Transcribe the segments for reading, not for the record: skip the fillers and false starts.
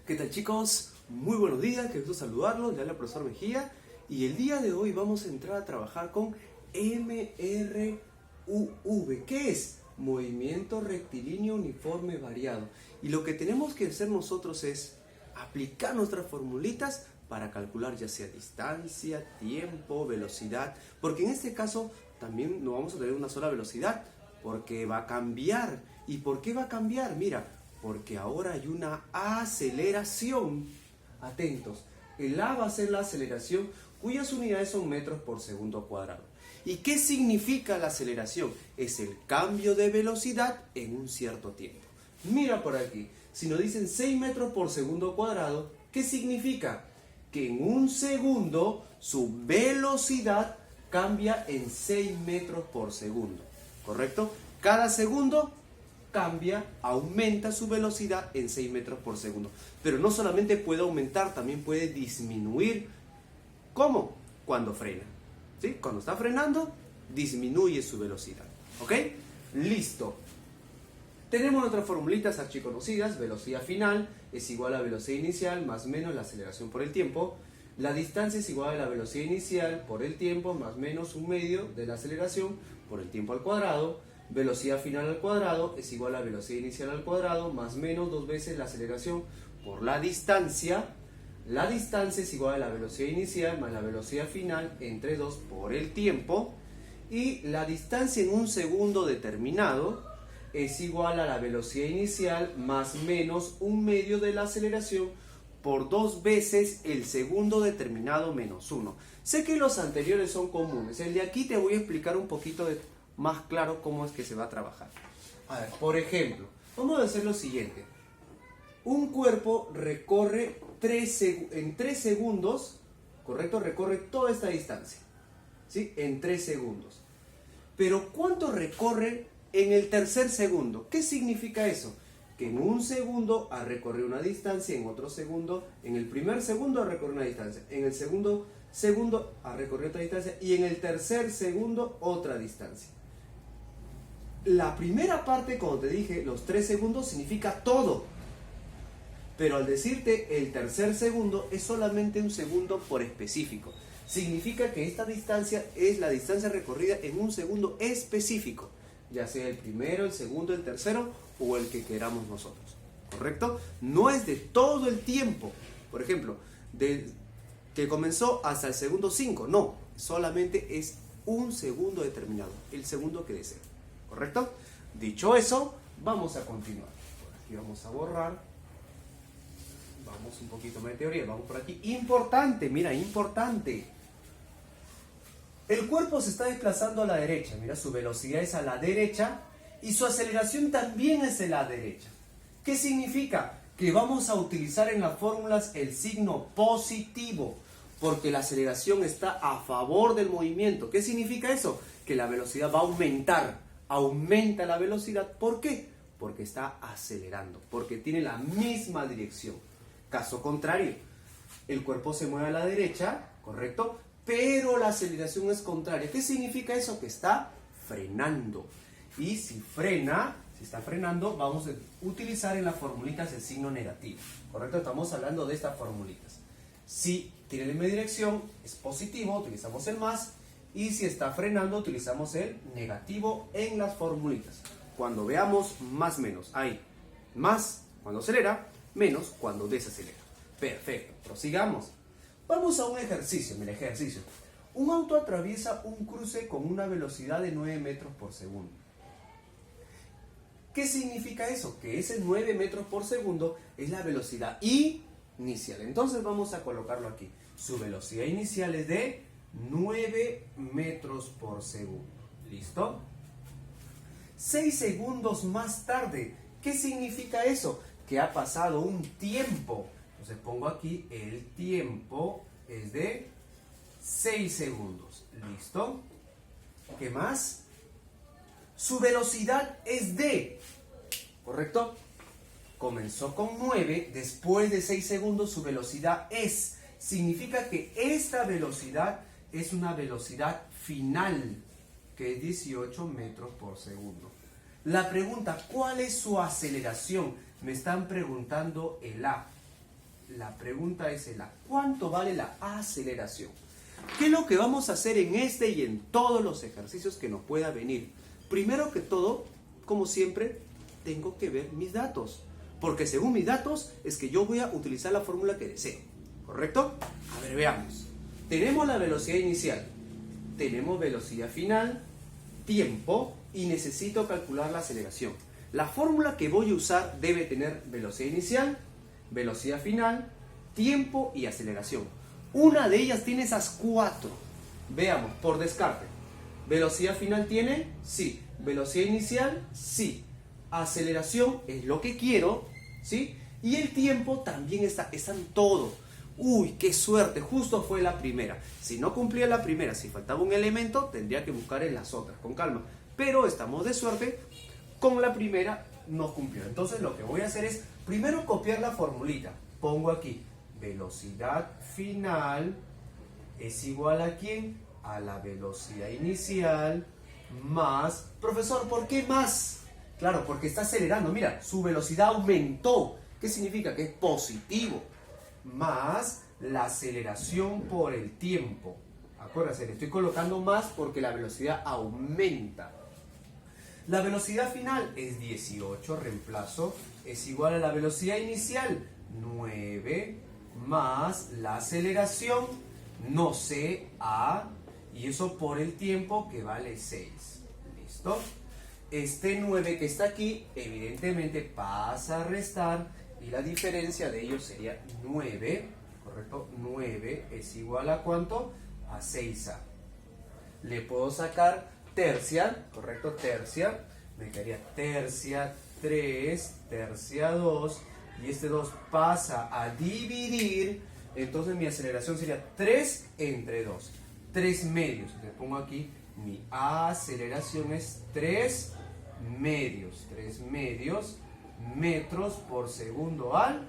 ¿Qué tal, chicos? Muy buenos días, qué gusto saludarlos, le habla el profesor Mejía y el día de hoy vamos a entrar a trabajar con MRUV. ¿Qué es? Movimiento rectilíneo uniforme variado. Y lo que tenemos que hacer nosotros es aplicar nuestras formulitas para calcular ya sea distancia, tiempo, velocidad, porque en este caso también no vamos a tener una sola velocidad, porque va a cambiar. ¿Y por qué va a cambiar? Mira, porque ahora hay una aceleración. Atentos, el A va a ser la aceleración cuyas unidades son metros por segundo cuadrado. ¿Y qué significa la aceleración? Es el cambio de velocidad en un cierto tiempo. Mira por aquí, si nos dicen 6 metros por segundo cuadrado, ¿qué significa? Que en un segundo su velocidad cambia en 6 metros por segundo, ¿correcto? Cada segundo cambia, aumenta su velocidad en 6 metros por segundo. Pero no solamente puede aumentar, también puede disminuir. ¿Cómo? Cuando frena. ¿Sí? Cuando está frenando, disminuye su velocidad. ¿Ok? Listo. Tenemos nuestras formulitas archiconocidas. Velocidad final es igual a velocidad inicial más menos la aceleración por el tiempo. La distancia es igual a la velocidad inicial por el tiempo más menos un medio de la aceleración por el tiempo al cuadrado. Velocidad final al cuadrado es igual a velocidad inicial al cuadrado más menos 2 veces la aceleración por la distancia. La distancia es igual a la velocidad inicial más la velocidad final entre 2 por el tiempo. Y la distancia en un segundo determinado es igual a la velocidad inicial más menos un medio de la aceleración por 2 veces el segundo determinado menos 1. Sé que los anteriores son comunes. El de aquí te voy a explicar un poquito más claro cómo es que se va a trabajar. A ver, por ejemplo, vamos a hacer lo siguiente. Un cuerpo recorre en 3 segundos, ¿correcto? Recorre toda esta distancia, ¿sí? En 3 segundos. Pero ¿cuánto recorre en el tercer segundo? ¿Qué significa eso? Que en un segundo ha recorrido una distancia, en otro segundo, en el primer segundo ha recorrido una distancia, en el segundo ha recorrido otra distancia y en el tercer segundo otra distancia. La primera parte, cuando te dije los 3 segundos, significa todo. Pero al decirte el tercer segundo, es solamente un segundo por específico. Significa que esta distancia es la distancia recorrida en un segundo específico. Ya sea el primero, el segundo, el tercero o el que queramos nosotros. ¿Correcto? No es de todo el tiempo. Por ejemplo, que comenzó hasta el segundo 5. No, solamente es un segundo determinado. El segundo que desee. ¿Correcto? Dicho eso, vamos a continuar. Por aquí vamos a borrar. Vamos un poquito más de teoría. Vamos por aquí. Importante, mira, importante. El cuerpo se está desplazando a la derecha. Mira, su velocidad es a la derecha y su aceleración también es a la derecha. ¿Qué significa? Que vamos a utilizar en las fórmulas el signo positivo, porque la aceleración está a favor del movimiento. ¿Qué significa eso? Que la velocidad va a aumentar. Aumenta la velocidad. ¿Por qué? Porque está acelerando, porque tiene la misma dirección. Caso contrario, el cuerpo se mueve a la derecha, ¿correcto? Pero la aceleración es contraria. ¿Qué significa eso? Que está frenando. Y si está frenando, vamos a utilizar en las formulitas el signo negativo, ¿correcto? Estamos hablando de estas formulitas. Si tiene la misma dirección, es positivo, utilizamos el más. Y si está frenando, utilizamos el negativo en las formulitas. Cuando veamos más, menos. Ahí. Más cuando acelera, menos cuando desacelera. Perfecto. Prosigamos. Vamos a un ejercicio. Mira, ejercicio. Un auto atraviesa un cruce con una velocidad de 9 metros por segundo. ¿Qué significa eso? Que ese 9 metros por segundo es la velocidad inicial. Entonces vamos a colocarlo aquí. Su velocidad inicial es de 9 metros por segundo. ¿Listo? 6 segundos más tarde. ¿Qué significa eso? Que ha pasado un tiempo. Entonces pongo aquí el tiempo es de 6 segundos. ¿Listo? ¿Qué más? Su velocidad es de... ¿Correcto? Comenzó con 9. Después de 6 segundos su velocidad es... Significa que esta velocidad es una velocidad final, que es 18 metros por segundo. La pregunta, ¿cuál es su aceleración? Me están preguntando el A. La pregunta es el A. ¿Cuánto vale la aceleración? ¿Qué es lo que vamos a hacer en este y en todos los ejercicios que nos pueda venir? Primero que todo, como siempre, tengo que ver mis datos. Porque según mis datos es que yo voy a utilizar la fórmula que deseo. ¿Correcto? A ver, veamos. Tenemos la velocidad inicial. Tenemos velocidad final, tiempo y necesito calcular la aceleración. La fórmula que voy a usar debe tener velocidad inicial, velocidad final, tiempo y aceleración. Una de ellas tiene esas 4. Veamos, por descarte. ¿Velocidad final tiene? Sí. ¿Velocidad inicial? Sí. Aceleración es lo que quiero, ¿sí? Y el tiempo también está en todo. Uy, qué suerte, justo fue la primera. Si no cumplía la primera, si faltaba un elemento, tendría que buscar en las otras, con calma. Pero estamos de suerte, con la primera no cumplió. Entonces lo que voy a hacer es, primero copiar la formulita. Pongo aquí, velocidad final es igual a ¿quién? A la velocidad inicial más... Profesor, ¿por qué más? Claro, porque está acelerando. Mira, su velocidad aumentó. ¿Qué significa? Que es positivo. Más la aceleración por el tiempo. Acuérdense, le estoy colocando más porque la velocidad aumenta. La velocidad final es 18, reemplazo, es igual a la velocidad inicial, 9, más la aceleración, no sé, A, y eso por el tiempo que vale 6. ¿Listo? Este 9 que está aquí, evidentemente pasa a restar, y la diferencia de ellos sería 9, ¿correcto? 9 es igual a ¿cuánto? A 6A. Le puedo sacar tercia, ¿correcto? Tercia, me quedaría tercia 3, tercia 2, y este 2 pasa a dividir, entonces mi aceleración sería 3 entre 2, 3 medios. Le pongo aquí, mi aceleración es 3 medios metros por segundo al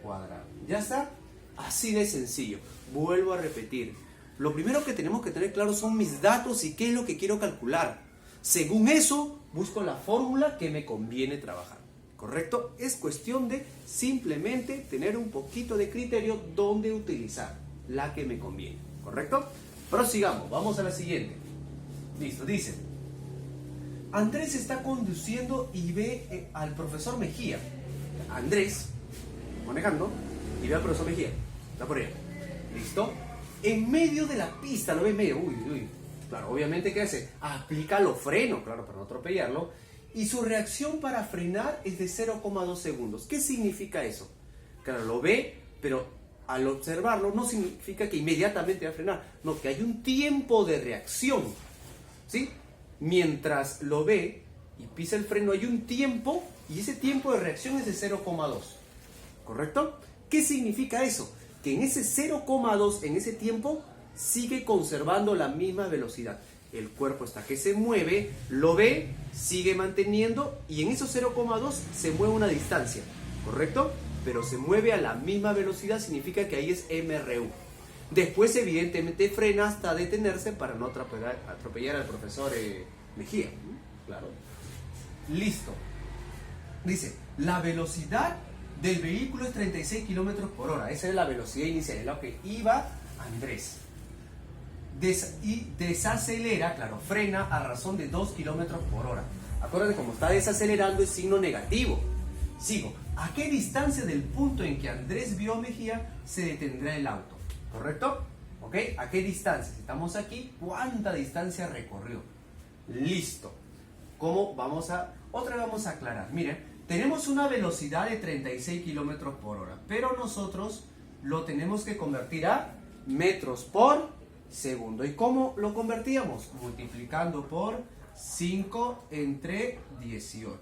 cuadrado. ¿Ya está? Así de sencillo. Vuelvo a repetir. Lo primero que tenemos que tener claro son mis datos y qué es lo que quiero calcular. Según eso, busco la fórmula que me conviene trabajar. ¿Correcto? Es cuestión de simplemente tener un poquito de criterio dónde utilizar la que me conviene. ¿Correcto? Prosigamos. Vamos a la siguiente. Listo. Dice: Andrés está conduciendo y ve al profesor Mejía. Andrés, manejando, y ve al profesor Mejía. Está por ahí. ¿Listo? En medio de la pista, lo ve en medio. Uy. Claro, obviamente, ¿qué hace? Aplica los frenos, claro, para no atropellarlo. Y su reacción para frenar es de 0,2 segundos. ¿Qué significa eso? Claro, lo ve, pero al observarlo no significa que inmediatamente va a frenar. No, que hay un tiempo de reacción. ¿Sí? Mientras lo ve y pisa el freno, hay un tiempo, y ese tiempo de reacción es de 0,2. ¿Correcto? ¿Qué significa eso? Que en ese 0,2, en ese tiempo, sigue conservando la misma velocidad. El cuerpo está que se mueve, lo ve, sigue manteniendo, y en esos 0,2 se mueve una distancia. ¿Correcto? Pero se mueve a la misma velocidad, significa que ahí es MRU. Después, evidentemente, frena hasta detenerse para no atropellar al profesor Mejía. Claro. Listo. Dice, la velocidad del vehículo es 36 kilómetros por hora. Esa es la velocidad inicial, es lo que iba Andrés. Y desacelera, claro, frena a razón de 2 kilómetros por hora. Acuérdense, como está desacelerando es signo negativo. Sigo. ¿A qué distancia del punto en que Andrés vio a Mejía se detendrá el auto? ¿Correcto? ¿Ok? ¿A qué distancia? Si estamos aquí, ¿cuánta distancia recorrió? Listo. ¿Cómo vamos a...? Otra vez vamos a aclarar. Miren, tenemos una velocidad de 36 kilómetros por hora, pero nosotros lo tenemos que convertir a metros por segundo. ¿Y cómo lo convertíamos? Multiplicando por 5 entre 18.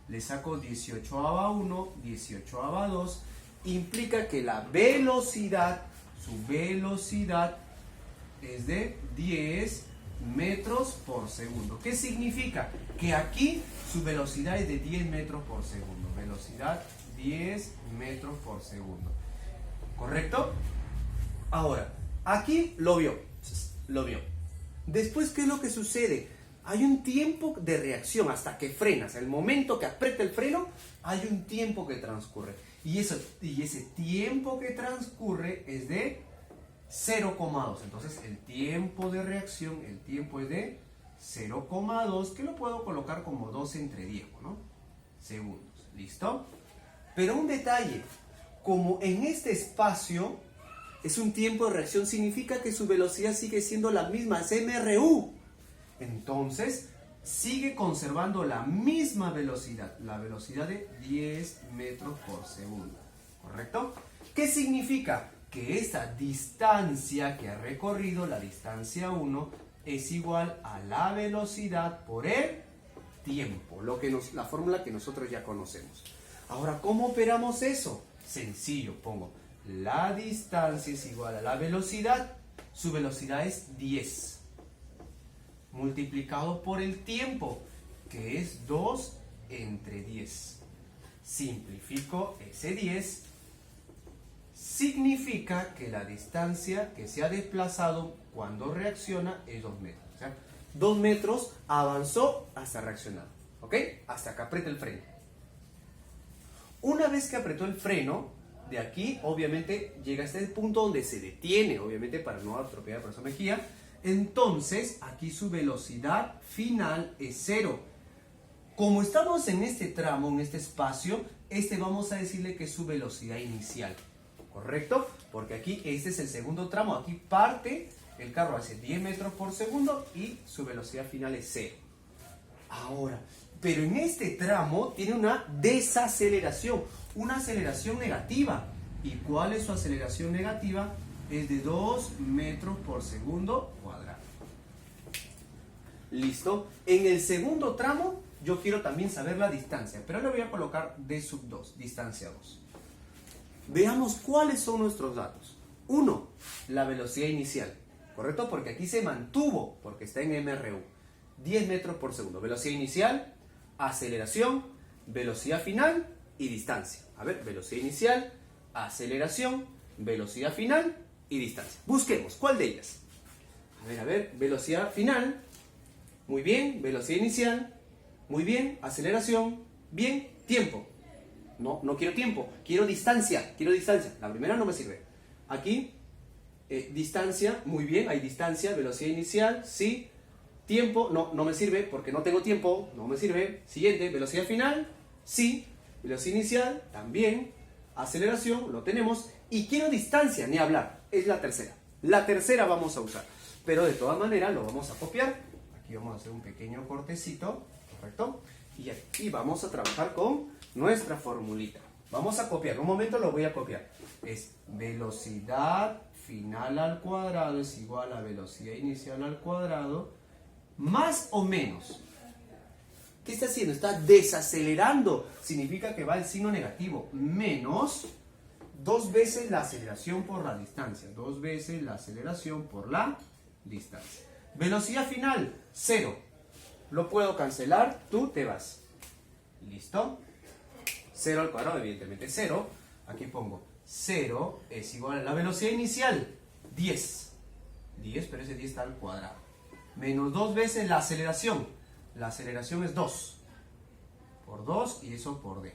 Le saco 18/1, 18/2. Implica que la velocidad, su velocidad es de 10 metros por segundo. ¿Qué significa? Que aquí su velocidad es de 10 metros por segundo. Velocidad 10 metros por segundo. ¿Correcto? Ahora, aquí lo vio. Después, ¿qué es lo que sucede? hay un tiempo de reacción hasta que frenas. El momento que aprieta el freno, hay un tiempo que transcurre. Y ese tiempo que transcurre es de 0,2. Entonces el tiempo de reacción, el tiempo es de 0,2, que lo puedo colocar como 2 entre 10, ¿no? Segundos. ¿Listo? Pero un detalle, como en este espacio es un tiempo de reacción, significa que su velocidad sigue siendo la misma, es mRU. Entonces, sigue conservando la misma velocidad, la velocidad de 10 metros por segundo. ¿Correcto? ¿Qué significa? Que esta distancia que ha recorrido, la distancia 1, es igual a la velocidad por el tiempo, la fórmula que nosotros ya conocemos. Ahora, ¿cómo operamos eso? Sencillo, pongo la distancia es igual a la velocidad, su velocidad es 10, multiplicado por el tiempo, que es 2 entre 10. Simplifico ese 10, significa que la distancia que se ha desplazado cuando reacciona es 2 metros. O sea, 2 metros avanzó hasta reaccionar, ¿ok? Hasta que aprieta el freno. Una vez que apretó el freno, de aquí obviamente llega a este punto donde se detiene, obviamente para no atropellar al profesor Mejía. Entonces aquí su velocidad final es 0. Como estamos en este tramo, en este espacio, vamos a decirle que es su velocidad inicial, ¿correcto? Porque aquí este es el segundo tramo, aquí parte, el carro hace 10 metros por segundo y su velocidad final es 0. Ahora, pero en este tramo tiene una desaceleración, una aceleración negativa. ¿Y cuál es su aceleración negativa? Es de 2 metros por segundo cuadrado. ¿Listo? En el segundo tramo yo quiero también saber la distancia, pero le voy a colocar d sub 2, distancia 2. Veamos cuáles son nuestros datos. 1, la velocidad inicial, ¿correcto? Porque aquí se mantuvo, porque está en mRU. 10 metros por segundo. Velocidad inicial, aceleración, velocidad final y distancia. A ver, velocidad inicial, aceleración, velocidad final y distancia. Busquemos, ¿cuál de ellas? A ver, velocidad final, muy bien, velocidad inicial, muy bien, aceleración, bien, tiempo. No quiero tiempo, quiero distancia, La primera no me sirve. Aquí, distancia, muy bien, hay distancia, velocidad inicial, sí. Tiempo, no me sirve porque no tengo tiempo, no me sirve. Siguiente, velocidad final, sí. Velocidad inicial, también. Aceleración, lo tenemos. Y quiero distancia, ni hablar, es la tercera. La tercera vamos a usar, pero de todas maneras lo vamos a copiar. Aquí vamos a hacer un pequeño cortecito, ¿correcto? Y aquí vamos a trabajar con nuestra formulita. Vamos a copiar, un momento lo voy a copiar. Es velocidad final al cuadrado es igual a velocidad inicial al cuadrado, más o menos. ¿Qué está haciendo? Está desacelerando. Significa que va el signo negativo. Menos 2 veces la aceleración por la distancia. 2 veces la aceleración por la distancia. Velocidad final, 0. Lo puedo cancelar, tú te vas. ¿Listo? 0 al cuadrado, evidentemente 0. Aquí pongo 0 es igual a la velocidad inicial, 10. 10, pero ese 10 está al cuadrado. Menos 2 veces la aceleración. La aceleración es 2. Por 2 y eso por d.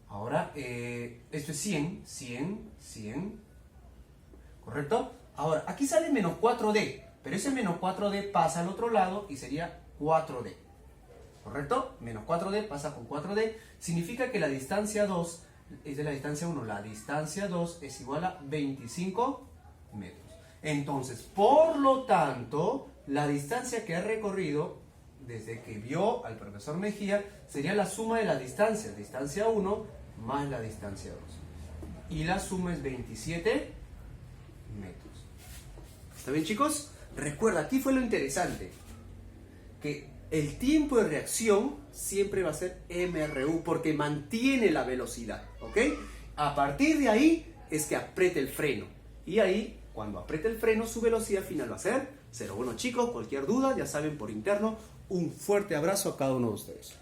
Ahora, esto es 100. ¿Correcto? Ahora, aquí sale menos 4d. Pero ese menos 4d pasa al otro lado y sería 4d. ¿Correcto? Menos 4d pasa con 4d. Significa que la distancia 2 es de la distancia 1. La distancia 2 es igual a 25 metros. Entonces, por lo tanto, la distancia que ha recorrido desde que vio al profesor Mejía sería la suma de las distancias. Distancia 1 más la distancia 2. Y la suma es 27 metros. ¿Está bien, chicos? Recuerda, aquí fue lo interesante. Que el tiempo de reacción siempre va a ser mRU porque mantiene la velocidad, ¿ok? A partir de ahí es que apriete el freno. Y ahí, cuando apriete el freno, su velocidad final va a ser 0. Bueno, chicos, cualquier duda, ya saben, por interno, un fuerte abrazo a cada uno de ustedes.